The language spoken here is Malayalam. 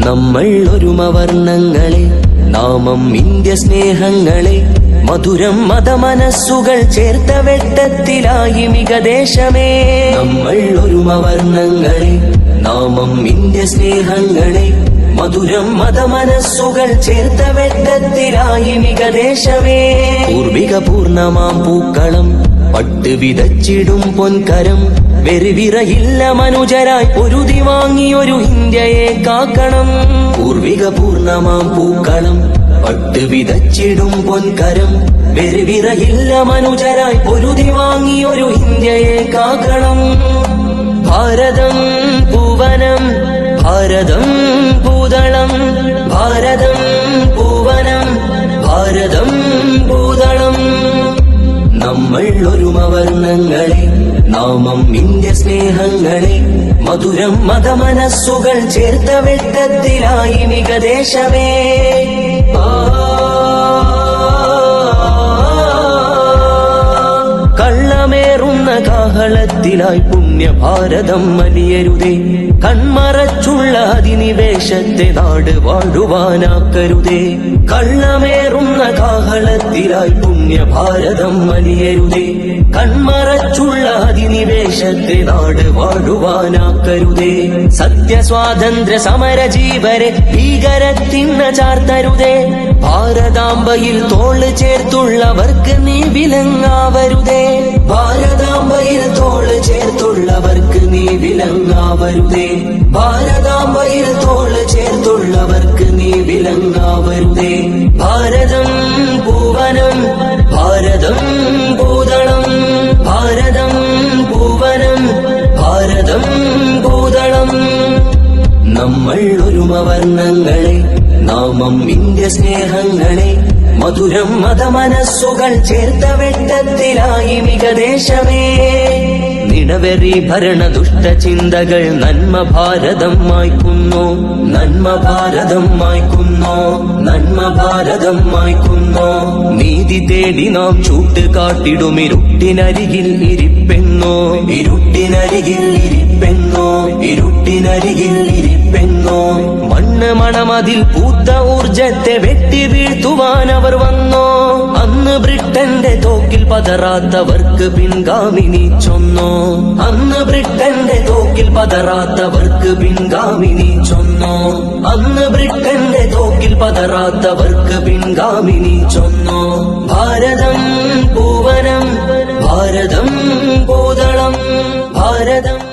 നമ്മൾ ഒരുമവർണ്ണങ്ങളെ നാമം ഇന്ത്യ സ്നേഹങ്ങളെ മധുരം മതമനസ്സുകൾ ചേർത്ത വെട്ടത്തിലായി മികദേശമേ. നമ്മൾ ഒരുമവർണ്ണങ്ങളെ നാമം ഇന്ത്യ സ്നേഹങ്ങളെ മധുരം മതമനസ്സുകൾ ചേർത്ത വെട്ടത്തിലായി മികദേശമേ. പൂർവിക പൂർണ്ണമാം പൂക്കളം പട്ട് വിതച്ചിടും പൊൻകരം വെറിവിറയില്ല മനുജരായി പൊരുതി വാങ്ങിയൊരു ഇന്ത്യയെ കാക്കണം. പൂർവിക പൂർണ്ണമാം പൂക്കളം പട്ട് വിതച്ചിടും പൊൻകരം വെറിവിറയില്ല മനുജരായി പൊരുതി വാങ്ങിയൊരു ഇന്ത്യയെ കാക്കണം. ഭാരതം പൂവനം ഭാരതം പൂതളം ഭാരതം പൂവനം ഭാരതം പൂതളം. നമ്മൾ ഒരുമവർണ്ണങ്ങളെ നാമം ഇന്ത്യ സ്നേഹങ്ങളെ മധുരം മതമനസ്സുകൾ ചേർത്ത വെട്ടത്തിലായി മികദേശമേ. കള്ളമേറുന്ന കാഹളത്തിലായി പുണ്യഭാരതം അലിയരുതേ. കൺമറച്ചുള്ള അധിനിവേശത്തെ നാട് വാഴുവാനാക്കരുതേ. കള്ളമേറുന്ന കാഹളത്തിലായി പുണ്യഭാരതം അലിയരുതേ. കൺമറച്ചുള്ള അധിനിവേശത്തെ നാട് വാഴുവാനാക്കരുതേ. സത്യസ്വാതന്ത്ര്യ സമര ജീവരെ ഭീകരത്തിന്ന ചാർത്തരുതേ. ഭാരതാംബയിൽ തോള് ചേർത്തുള്ളവർക്ക് നീ വിലങ്ങാവരുതേ. ഭാരതാംബയിൽ തോള് ചേർത്തുള്ളവർക്ക് നീ വിലങ്ങാവരുതേ. ഭാരതാംബയിൽ തോള് ചേർത്തുള്ളവർക്ക് നീ വിലങ്ങാവരുതേ. ഭാരതം പൂവനം ഭാരതം പൂതളം ഭാരതം പൂവനം ഭാരതം പൂതളം. നമ്മൾ ഒരുമവർണ്ണങ്ങളെ നാമം ഇന്ത്യ സ്നേഹങ്ങളെ മധുരം മതമനസ്സുകൾ ചേർത്ത വെട്ടത്തിലായി മികദേശമേ. നിണവെറി ഭരണ ദുഷ്ടചിന്തകൾ നന്മ ഭാരതം മായ്ക്കുന്നു. നന്മ ഭാരതം മായ്ക്കുന്നു. നന്മ ഭാരതം മായ്ക്കുന്നു. നീതി തേടി നാം ചൂട്ടുകാട്ടിടും ഇരുട്ടിനരികിൽ ഇരിപ്പെന്നോ. ഇരുട്ടിനരികിൽ ഇരിപ്പെന്നോ. ഇരുട്ടിനരികിൽ ഇരിപ്പെന്നോ. മണ്ണ് മണമതിൽ പൂത്ത ഊർജത്തെ വെട്ടി വീഴ്ത്തുവാൻ അവർ വന്നോ. അന്ന് ബ്രിട്ടന്റെ തോക്കിൽ പതറാത്തവർക്ക് പിൻഗാമിനി ചൊന്നോ. അന്ന് ബ്രിട്ടന്റെ തോക്കിൽ പതറാത്തവർക്ക് പിൻഗാമിനി ചൊന്നോ. അന്ന് ബ്രിട്ടന്റെ തോക്കിൽ പതറാത്തവർക്ക് പിൻഗാമിനി ചൊന്നോ. ഭാരതം പൂവനം ഭാരതം പൂതളം ഭാരതം